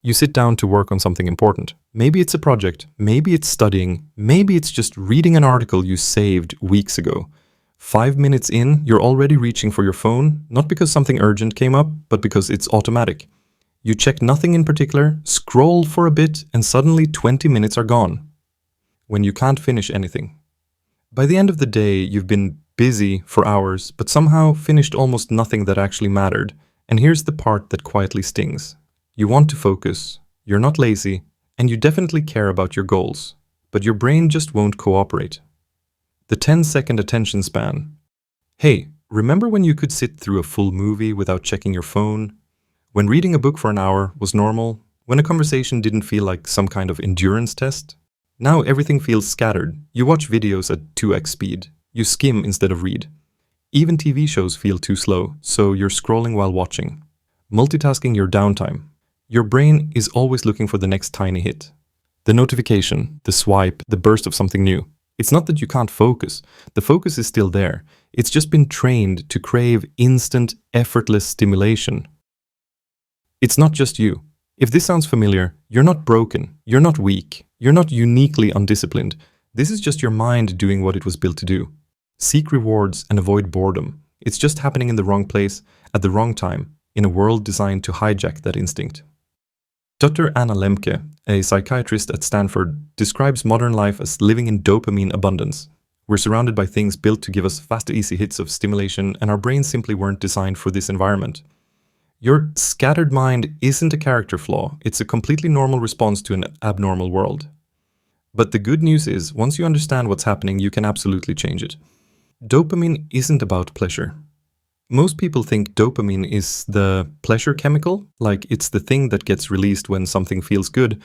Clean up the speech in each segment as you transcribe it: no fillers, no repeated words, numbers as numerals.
You sit down to work on something important. Maybe it's a project, maybe it's studying, maybe it's just reading an article you saved weeks ago. 5 minutes in, you're already reaching for your phone, not because something urgent came up, but because it's automatic. You check nothing in particular, scroll for a bit, and suddenly 20 minutes are gone. When you can't finish anything. By the end of the day, you've been busy for hours, but somehow finished almost nothing that actually mattered. And here's the part that quietly stings. You want to focus, you're not lazy, and you definitely care about your goals, but your brain just won't cooperate. The 10-second attention span. Hey, remember when you could sit through a full movie without checking your phone? When reading a book for an hour was normal? When a conversation didn't feel like some kind of endurance test? Now everything feels scattered. You watch videos at 2x speed. You skim instead of read. Even TV shows feel too slow, so you're scrolling while watching. Multitasking your downtime. Your brain is always looking for the next tiny hit. The notification, the swipe, the burst of something new. It's not that you can't focus. The focus is still there. It's just been trained to crave instant, effortless stimulation. It's not just you. If this sounds familiar, you're not broken, you're not weak, you're not uniquely undisciplined. This is just your mind doing what it was built to do. Seek rewards and avoid boredom. It's just happening in the wrong place, at the wrong time, in a world designed to hijack that instinct. Dr. Anna Lemke, a psychiatrist at Stanford, describes modern life as living in dopamine abundance. We're surrounded by things built to give us fast, easy hits of stimulation, and our brains simply weren't designed for this environment. Your scattered mind isn't a character flaw, it's a completely normal response to an abnormal world. But the good news is, once you understand what's happening, you can absolutely change it. Dopamine isn't about pleasure. Most people think dopamine is the pleasure chemical, like it's the thing that gets released when something feels good,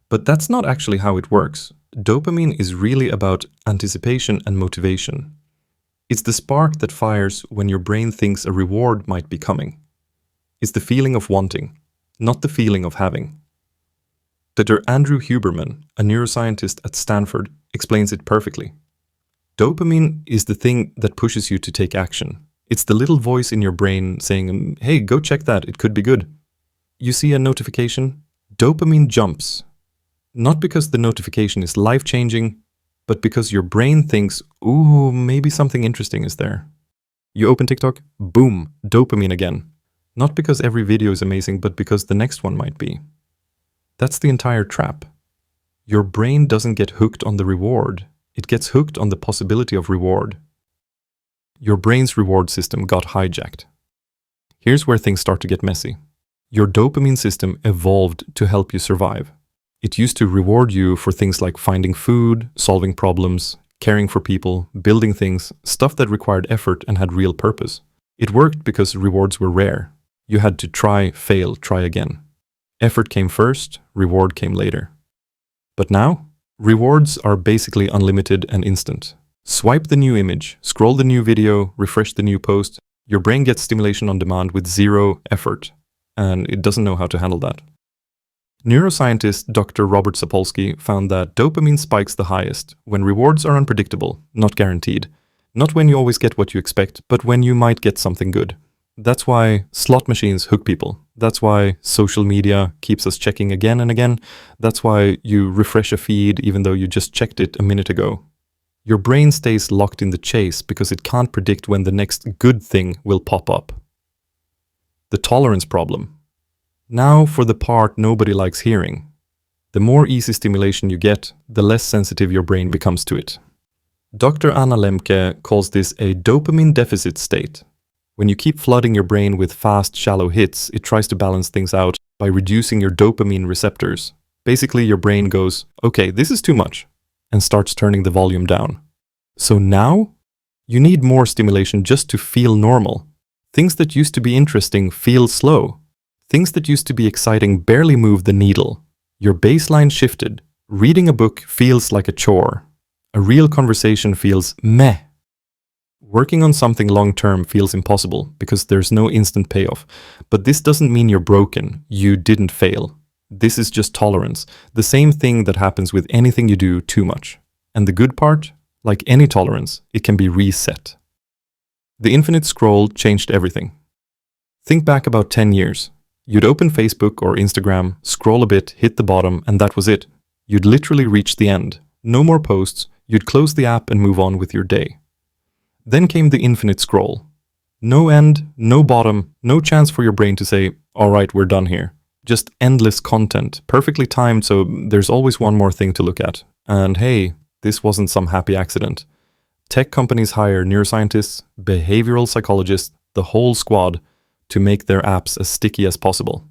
but that's not actually how it works. Dopamine is really about anticipation and motivation. It's the spark that fires when your brain thinks a reward might be coming. It's the feeling of wanting, not the feeling of having. Dr. Andrew Huberman, a neuroscientist at Stanford, explains it perfectly. Dopamine is the thing that pushes you to take action. It's the little voice in your brain saying, hey, go check that, it could be good. You see a notification? Dopamine jumps. Not because the notification is life-changing, but because your brain thinks, ooh, maybe something interesting is there. You open TikTok, boom, dopamine again. Not because every video is amazing, but because the next one might be. That's the entire trap. Your brain doesn't get hooked on the reward. It gets hooked on the possibility of reward. Your brain's reward system got hijacked. Here's where things start to get messy. Your dopamine system evolved to help you survive. It used to reward you for things like finding food, solving problems, caring for people, building things, stuff that required effort and had real purpose. It worked because rewards were rare. You had to try, fail, try again. Effort came first, reward came later. But now, rewards are basically unlimited and instant. Swipe the new image, scroll the new video, refresh the new post. Your brain gets stimulation on demand with zero effort, and it doesn't know how to handle that. Neuroscientist Dr. Robert Sapolsky found that dopamine spikes the highest when rewards are unpredictable, not guaranteed. Not when you always get what you expect, but when you might get something good. That's why slot machines hook people. That's why social media keeps us checking again and again. That's why you refresh a feed even though you just checked it a minute ago. Your brain stays locked in the chase because it can't predict when the next good thing will pop up. The tolerance problem. Now for the part nobody likes hearing. The more easy stimulation you get, the less sensitive your brain becomes to it. Dr. Anna Lemke calls this a dopamine deficit state. When you keep flooding your brain with fast, shallow hits, it tries to balance things out by reducing your dopamine receptors. Basically, your brain goes, okay, this is too much, and starts turning the volume down. So now, you need more stimulation just to feel normal. Things that used to be interesting feel slow. Things that used to be exciting barely move the needle. Your baseline shifted. Reading a book feels like a chore. A real conversation feels meh. Working on something long-term feels impossible because there's no instant payoff. But this doesn't mean you're broken. You didn't fail. This is just tolerance. The same thing that happens with anything you do too much. And the good part? Like any tolerance, it can be reset. The infinite scroll changed everything. Think back about 10 years. You'd open Facebook or Instagram, scroll a bit, hit the bottom, and that was it. You'd literally reach the end. No more posts, you'd close the app and move on with your day. Then came the infinite scroll. No end, no bottom, no chance for your brain to say, all right, we're done here. Just endless content, perfectly timed so there's always one more thing to look at. And hey, this wasn't some happy accident. Tech companies hire neuroscientists, behavioral psychologists, the whole squad to make their apps as sticky as possible.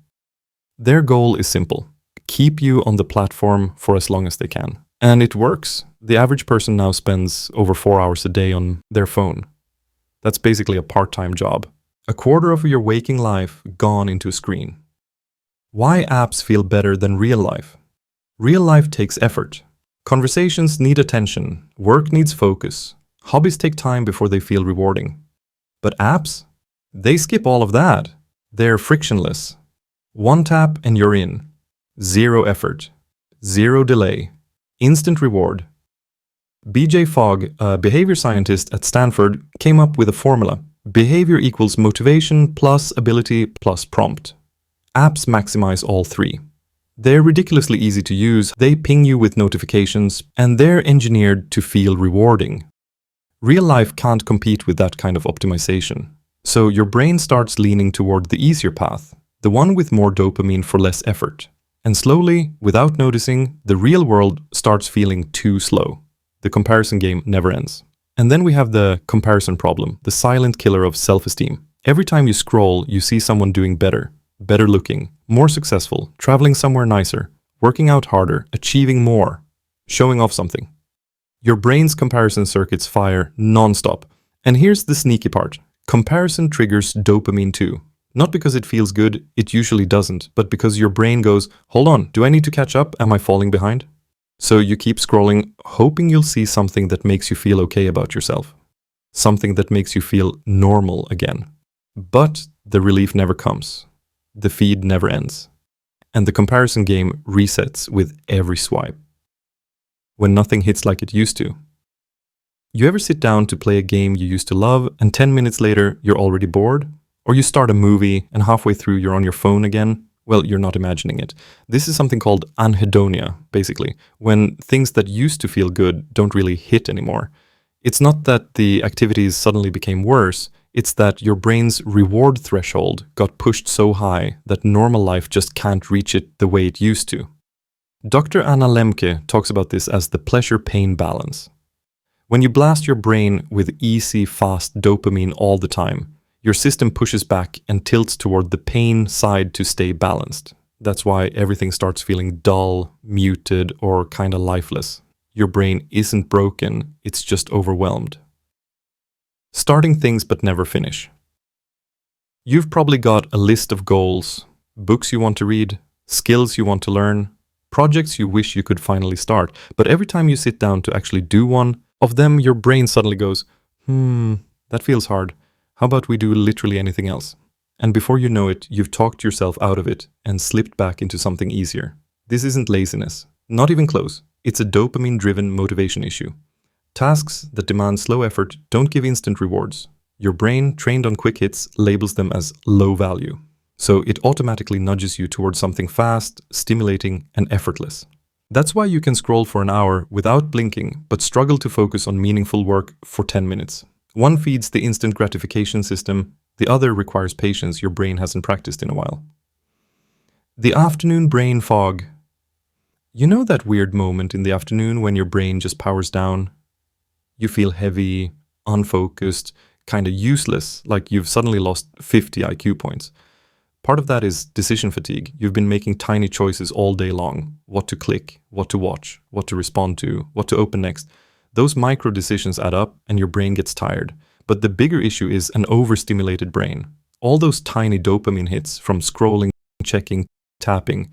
Their goal is simple: keep you on the platform for as long as they can. And it works. The average person now spends over 4 hours a day on their phone. That's basically a part-time job. A quarter of your waking life gone into a screen. Why apps feel better than real life? Real life takes effort. Conversations need attention. Work needs focus. Hobbies take time before they feel rewarding. But apps? They skip all of that. They're frictionless. One tap and you're in. Zero effort. Zero delay. Instant reward. B.J. Fogg, a behavior scientist at Stanford, came up with a formula. Behavior equals motivation plus ability plus prompt. Apps maximize all three. They're ridiculously easy to use, they ping you with notifications, and they're engineered to feel rewarding. Real life can't compete with that kind of optimization. So your brain starts leaning toward the easier path, the one with more dopamine for less effort. And slowly, without noticing, the real world starts feeling too slow. The comparison game never ends. And then we have the comparison problem, the silent killer of self-esteem. Every time you scroll, you see someone doing better looking, more successful, traveling somewhere nicer, working out harder, achieving more, showing off something. Your brain's comparison circuits fire non-stop. And here's the sneaky part. Comparison triggers dopamine too. Not because it feels good, it usually doesn't, but because your brain goes, hold on, do I need to catch up? Am I falling behind? So you keep scrolling, hoping you'll see something that makes you feel okay about yourself. Something that makes you feel normal again. But the relief never comes. The feed never ends. And the comparison game resets with every swipe. When nothing hits like it used to. You ever sit down to play a game you used to love and 10 minutes later you're already bored? Or you start a movie and halfway through you're on your phone again? Well, you're not imagining it. This is something called anhedonia, basically, when things that used to feel good don't really hit anymore. It's not that the activities suddenly became worse, it's that your brain's reward threshold got pushed so high that normal life just can't reach it the way it used to. Dr. Anna Lemke talks about this as the pleasure-pain balance. When you blast your brain with easy, fast dopamine all the time, your system pushes back and tilts toward the pain side to stay balanced. That's why everything starts feeling dull, muted, or kind of lifeless. Your brain isn't broken, it's just overwhelmed. Starting things but never finish. You've probably got a list of goals, books you want to read, skills you want to learn, projects you wish you could finally start, but every time you sit down to actually do one of them, your brain suddenly goes, that feels hard. How about we do literally anything else? And before you know it, you've talked yourself out of it and slipped back into something easier. This isn't laziness, not even close. It's a dopamine-driven motivation issue. Tasks that demand slow effort don't give instant rewards. Your brain, trained on quick hits, labels them as low value. So it automatically nudges you towards something fast, stimulating, and effortless. That's why you can scroll for an hour without blinking, but struggle to focus on meaningful work for 10 minutes. One feeds the instant gratification system, the other requires patience your brain hasn't practiced in a while. The afternoon brain fog. You know that weird moment in the afternoon when your brain just powers down? You feel heavy, unfocused, kind of useless, like you've suddenly lost 50 IQ points. Part of that is decision fatigue. You've been making tiny choices all day long. What to click, what to watch, what to respond to, what to open next. Those micro decisions add up and your brain gets tired. But the bigger issue is an overstimulated brain. All those tiny dopamine hits from scrolling, checking, tapping,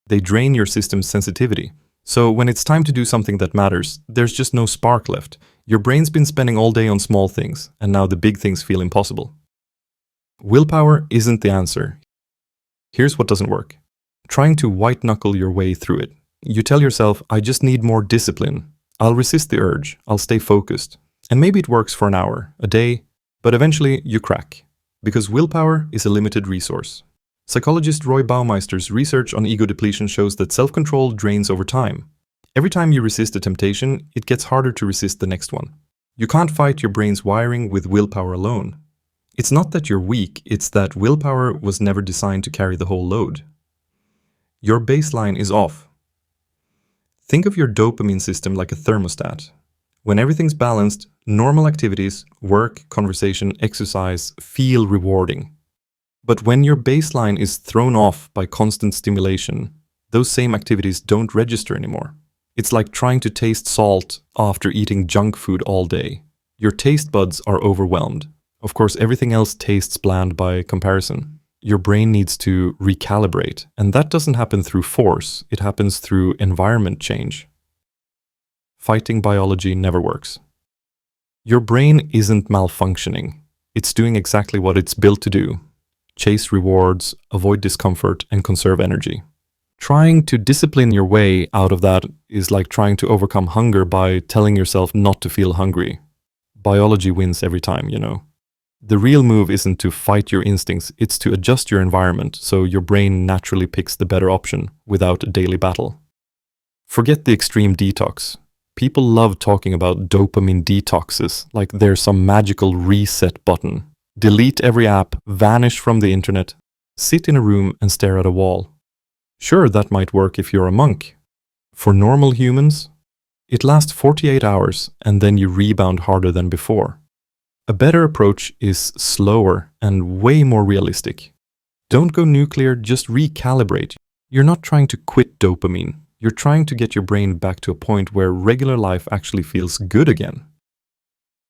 they drain your system's sensitivity. So when it's time to do something that matters, there's just no spark left. Your brain's been spending all day on small things, and now the big things feel impossible. Willpower isn't the answer. Here's what doesn't work. Trying to white-knuckle your way through it. You tell yourself, I just need more discipline. I'll resist the urge. I'll stay focused. And maybe it works for an hour, a day, but eventually you crack. Because willpower is a limited resource. Psychologist Roy Baumeister's research on ego depletion shows that self-control drains over time. Every time you resist a temptation, it gets harder to resist the next one. You can't fight your brain's wiring with willpower alone. It's not that you're weak, it's that willpower was never designed to carry the whole load. Your baseline is off. Think of your dopamine system like a thermostat. When everything's balanced, normal activities, work, conversation, exercise, feel rewarding. But when your baseline is thrown off by constant stimulation, those same activities don't register anymore. It's like trying to taste salt after eating junk food all day. Your taste buds are overwhelmed. Of course, everything else tastes bland by comparison. Your brain needs to recalibrate, and that doesn't happen through force, it happens through environment change. Fighting biology never works. Your brain isn't malfunctioning. It's doing exactly what it's built to do. Chase rewards, avoid discomfort, and conserve energy. Trying to discipline your way out of that is like trying to overcome hunger by telling yourself not to feel hungry. Biology wins every time, you know. The real move isn't to fight your instincts, it's to adjust your environment so your brain naturally picks the better option without a daily battle. Forget the extreme detox. People love talking about dopamine detoxes like there's some magical reset button. Delete every app, vanish from the internet, sit in a room and stare at a wall. Sure, that might work if you're a monk. For normal humans, it lasts 48 hours and then you rebound harder than before. A better approach is slower and way more realistic. Don't go nuclear, just recalibrate. You're not trying to quit dopamine. You're trying to get your brain back to a point where regular life actually feels good again.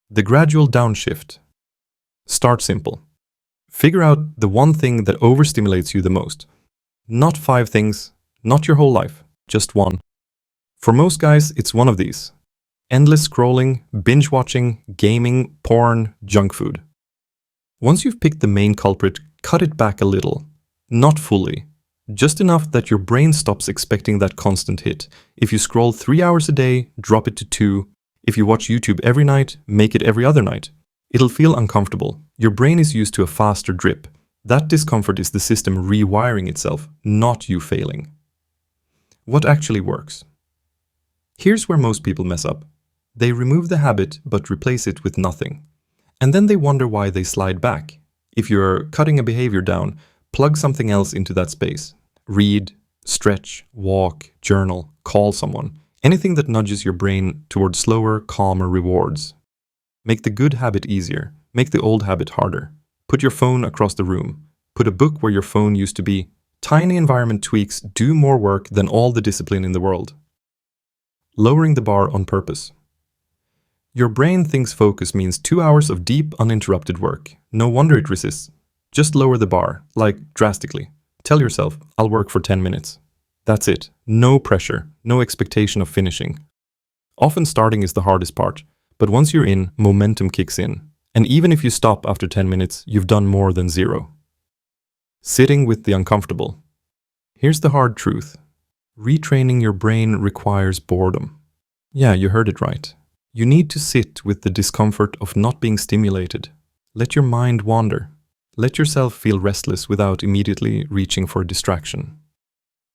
The gradual downshift. Start simple. Figure out the one thing that overstimulates you the most. Not 5 things, not your whole life, just one. For most guys, it's one of these. Endless scrolling, binge watching, gaming, porn, junk food. Once you've picked the main culprit, cut it back a little. Not fully. Just enough that your brain stops expecting that constant hit. If you scroll 3 hours a day, drop it to 2. If you watch YouTube every night, make it every other night. It'll feel uncomfortable. Your brain is used to a faster drip. That discomfort is the system rewiring itself, not you failing. What actually works? Here's where most people mess up. They remove the habit but replace it with nothing. And then they wonder why they slide back. If you're cutting a behavior down, plug something else into that space. Read, stretch, walk, journal, call someone. Anything that nudges your brain towards slower, calmer rewards. Make the good habit easier. Make the old habit harder. Put your phone across the room. Put a book where your phone used to be. Tiny environment tweaks do more work than all the discipline in the world. Lowering the bar on purpose. Your brain thinks focus means 2 hours of deep, uninterrupted work. No wonder it resists. Just lower the bar, like drastically. Tell yourself, I'll work for 10 minutes. That's it. No pressure, no expectation of finishing. Often starting is the hardest part, but once you're in, momentum kicks in. And even if you stop after 10 minutes, you've done more than 0. Sitting with the uncomfortable. Here's the hard truth. Retraining your brain requires boredom. Yeah, you heard it right. You need to sit with the discomfort of not being stimulated. Let your mind wander. Let yourself feel restless without immediately reaching for a distraction.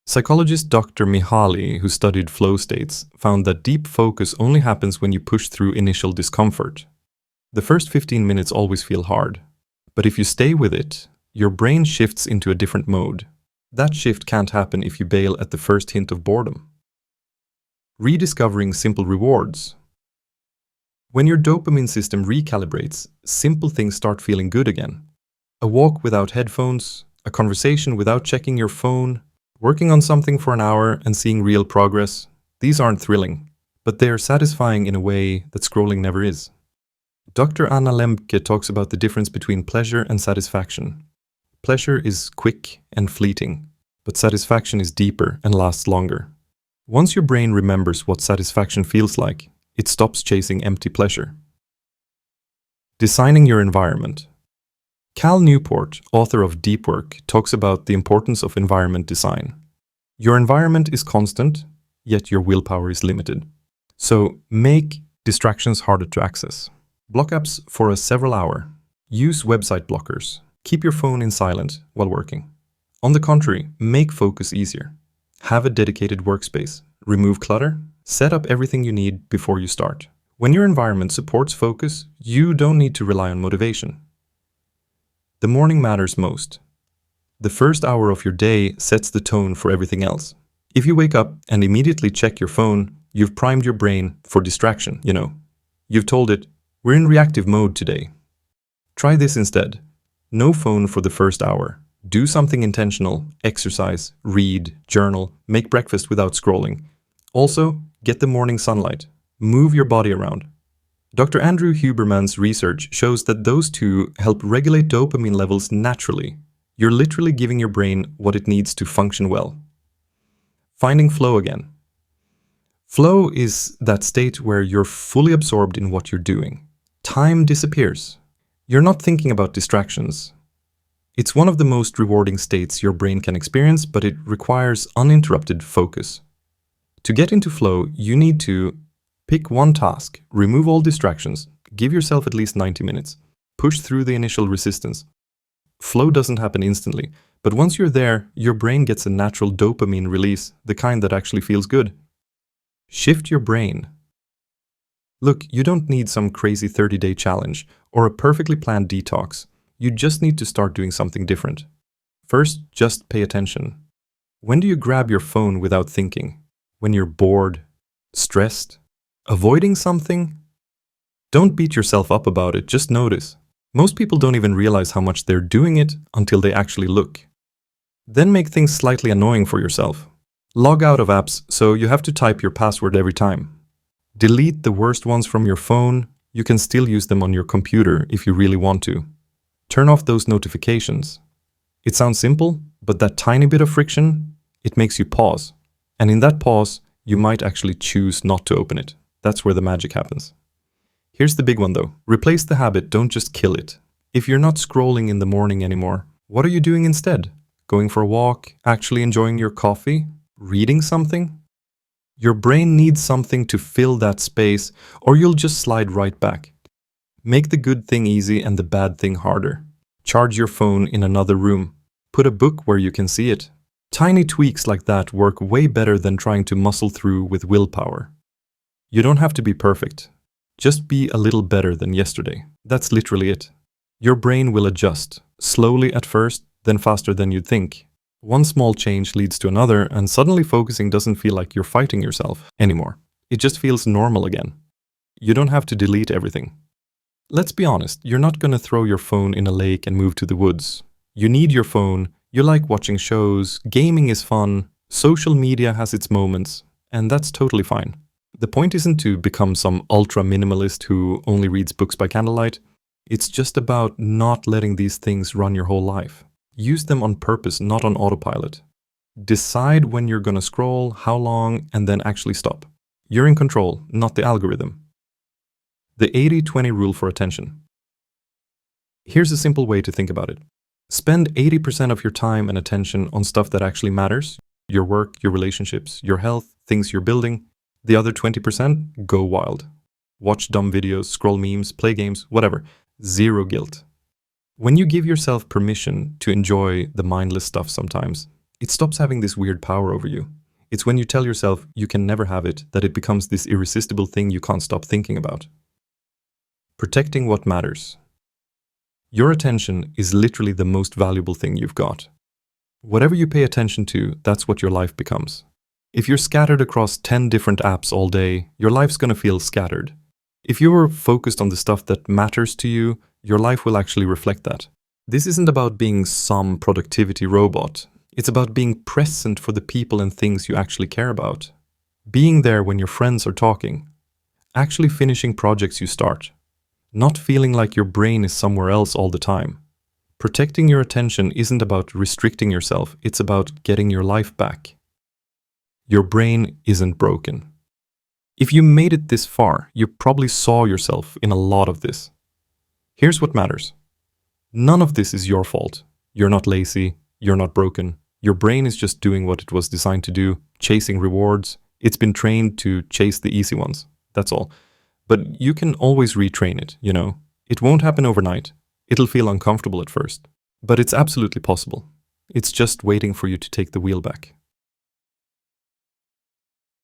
Psychologist Dr. Mihaly, who studied flow states, found that deep focus only happens when you push through initial discomfort. The first 15 minutes always feel hard, but if you stay with it, your brain shifts into a different mode. That shift can't happen if you bail at the first hint of boredom. Rediscovering simple rewards. When your dopamine system recalibrates, simple things start feeling good again. A walk without headphones, a conversation without checking your phone, working on something for an hour and seeing real progress. These aren't thrilling, but they are satisfying in a way that scrolling never is. Dr. Anna Lembke talks about the difference between pleasure and satisfaction. Pleasure is quick and fleeting, but satisfaction is deeper and lasts longer. Once your brain remembers what satisfaction feels like, it stops chasing empty pleasure. Designing your environment. Cal Newport, author of Deep Work, talks about the importance of environment design. Your environment is constant, yet your willpower is limited. So make distractions harder to access. Block apps for a several hour. Use website blockers. Keep your phone in silent while working. On the contrary, make focus easier. Have a dedicated workspace. Remove clutter. Set up everything you need before you start. When your environment supports focus, you don't need to rely on motivation. The morning matters most. The first hour of your day sets the tone for everything else. If you wake up and immediately check your phone, you've primed your brain for distraction, You've told it, we're in reactive mode today. Try this instead. No phone for the first hour. Do something intentional, exercise, read, journal, make breakfast without scrolling. Also, get the morning sunlight. Move your body around. Dr. Andrew Huberman's research shows that those two help regulate dopamine levels naturally. You're literally giving your brain what it needs to function well. Finding flow again. Flow is that state where you're fully absorbed in what you're doing. Time disappears. You're not thinking about distractions. It's one of the most rewarding states your brain can experience, but it requires uninterrupted focus. To get into flow, you need to pick one task, remove all distractions, give yourself at least 90 minutes, push through the initial resistance. Flow doesn't happen instantly, but once you're there, your brain gets a natural dopamine release, the kind that actually feels good. Shift your brain. Look, you don't need some crazy 30-day challenge or a perfectly planned detox. You just need to start doing something different. First, just pay attention. When do you grab your phone without thinking? When you're bored, stressed, avoiding something? Don't beat yourself up about it, just notice. Most people don't even realize how much they're doing it until they actually look. Then make things slightly annoying for yourself. Log out of apps so you have to type your password every time. Delete the worst ones from your phone. You can still use them on your computer if you really want to. Turn off those notifications. It sounds simple, but that tiny bit of friction, it makes you pause. And in that pause, you might actually choose not to open it. That's where the magic happens. Here's the big one though. Replace the habit, don't just kill it. If you're not scrolling in the morning anymore, what are you doing instead? Going for a walk? Actually enjoying your coffee? Reading something? Your brain needs something to fill that space, or you'll just slide right back. Make the good thing easy and the bad thing harder. Charge your phone in another room. Put a book where you can see it. Tiny tweaks like that work way better than trying to muscle through with willpower. You don't have to be perfect. Just be a little better than yesterday. That's literally it. Your brain will adjust, slowly at first, then faster than you'd think. One small change leads to another, and suddenly focusing doesn't feel like you're fighting yourself anymore. It just feels normal again. You don't have to delete everything. Let's be honest, you're not going to throw your phone in a lake and move to the woods. You need your phone, you like watching shows, gaming is fun, social media has its moments, and that's totally fine. The point isn't to become some ultra-minimalist who only reads books by candlelight. It's just about not letting these things run your whole life. Use them on purpose, not on autopilot. Decide when you're going to scroll, how long, and then actually stop. You're in control, not the algorithm. The 80-20 rule for attention. Here's a simple way to think about it. Spend 80% of your time and attention on stuff that actually matters. Your work, your relationships, your health, things you're building. The other 20%, go wild. Watch dumb videos, scroll memes, play games, whatever. Zero guilt. When you give yourself permission to enjoy the mindless stuff sometimes, it stops having this weird power over you. It's when you tell yourself you can never have it that it becomes this irresistible thing you can't stop thinking about. Protecting what matters. Your attention is literally the most valuable thing you've got. Whatever you pay attention to, that's what your life becomes. If you're scattered across 10 different apps all day, your life's going to feel scattered. If you're focused on the stuff that matters to you, your life will actually reflect that. This isn't about being some productivity robot. It's about being present for the people and things you actually care about. Being there when your friends are talking. Actually finishing projects you start. Not feeling like your brain is somewhere else all the time. Protecting your attention isn't about restricting yourself, it's about getting your life back. Your brain isn't broken. If you made it this far, you probably saw yourself in a lot of this. Here's what matters. None of this is your fault. You're not lazy, you're not broken. Your brain is just doing what it was designed to do, chasing rewards. It's been trained to chase the easy ones. That's all. But you can always retrain it, It won't happen overnight. It'll feel uncomfortable at first. But it's absolutely possible. It's just waiting for you to take the wheel back.